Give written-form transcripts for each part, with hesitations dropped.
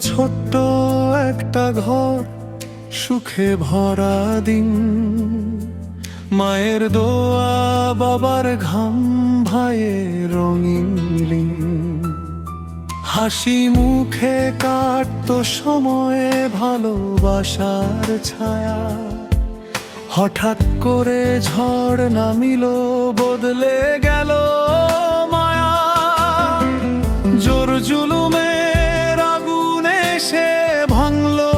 ছোট্ট একটা ঘর, সুখে ভরা দিন, মায়ের দোয়া, বাবার ঘাম, ভাইয়ের রঙিন লিন। হাসি মুখে কাটতো সময়ে ভালোবাসার ছায়া। হঠাৎ করে ঝড় নামিল, বদলে গেল মায়া। জোর জুলুমের আগুনে এসে ভাঙলো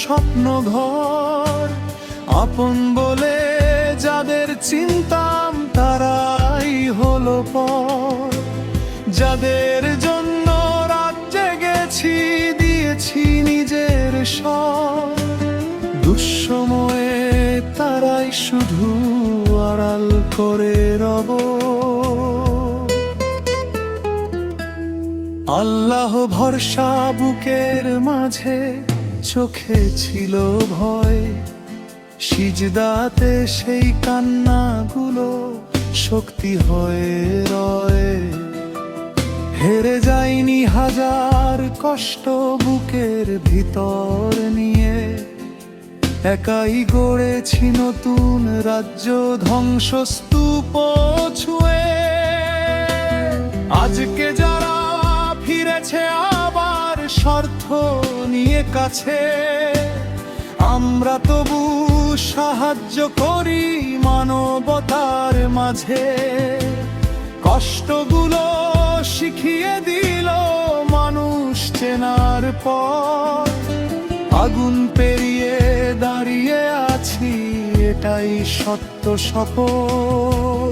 স্বপ্ন ঘর। আপন বলে যাদের চিনতাম তারাই হলো পর। যাদের জন্য রাত জেগেছি, দিয়েছি নিজের সব, দুঃসময়ে তারাই শুধু আড়াল করে রব। আল্লাহ ভরসা বুকের মাঝে, চোখে ছিল ভয়। সিজদাতে সেই কান্নাগুলো শক্তি হয়ে রয়। হেরে যায়নি হাজার কষ্ট বুকের ভিতর নিয়ে। একাই গড়েছি নতুন রাজ্য, ধ্বংসস্তূপ ছুঁয়ে। আজকে যারা ফিরেছে আবার স্বার্থ নিয়ে কাছে, আমরা তবু সাহায্য করি মানবতার মাঝে। কষ্টগুলো শিখিয়ে দিল মানুষ চেনার পর। আগুন পেরিয়ে দাঁড়িয়ে আছি, এটাই সত্য শপথ।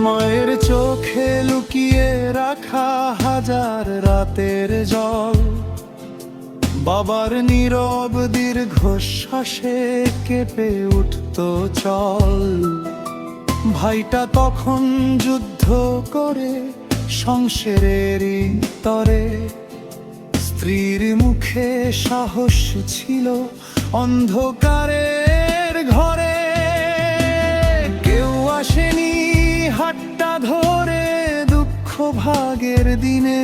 মায়ের চোখে লুকিয়ে রাখা হাজার রাতের জল, বাবার নীরব দীর্ঘশ্বাসে কেঁপে উঠত চল। ভাইটা তখন যুদ্ধ করে সংসারেরই তরে। স্ত্রীর মুখে সাহস ছিল অন্ধকারের ঘরে। কেউ আসেনি হাতটা ধরে দুঃখ ভাগের দিনে।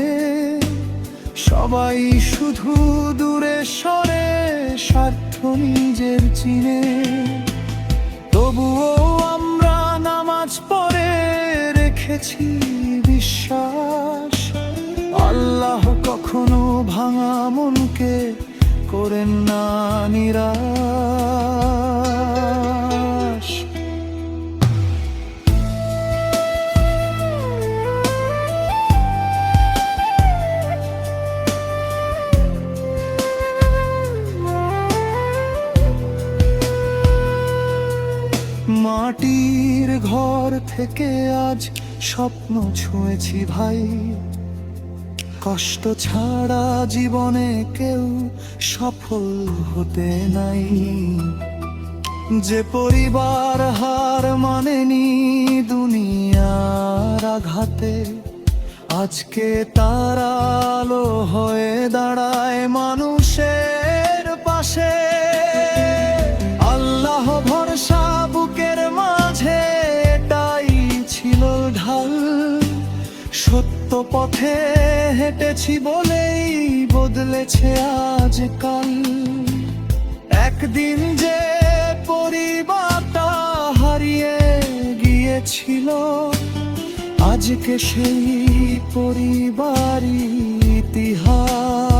সবাই শুধু দূরে সরে, স্বার্থ নিজের চিনে। তবুও আমরা নামাজ পড়ে রেখেছি বিশ্বাস। আল্লাহ কখনো ভাঙা মনকে করেন না নিরাশ। মাটির ঘর থেকে আজ স্বপ্ন ছুঁয়েছি ভাই। কষ্ট ছাড়া জীবনে কেউ সফল হতে নাই। যে পরিবার হার মানেনি দুনিয়ার আঘাতে, আজকে তারা আলো হয়ে দাঁড়ায় মানুষের পাশে। আল্লাহ ভরসা বুকের মাঝে, এটাই ছিল ঢাল। সত্য পথে হেঁটেছি বলেই বদলেছে আজকাল। একদিন যে পরিবারটা হারিয়ে গিয়েছিল, আজকে সেই পরিবারই ইতিহাস।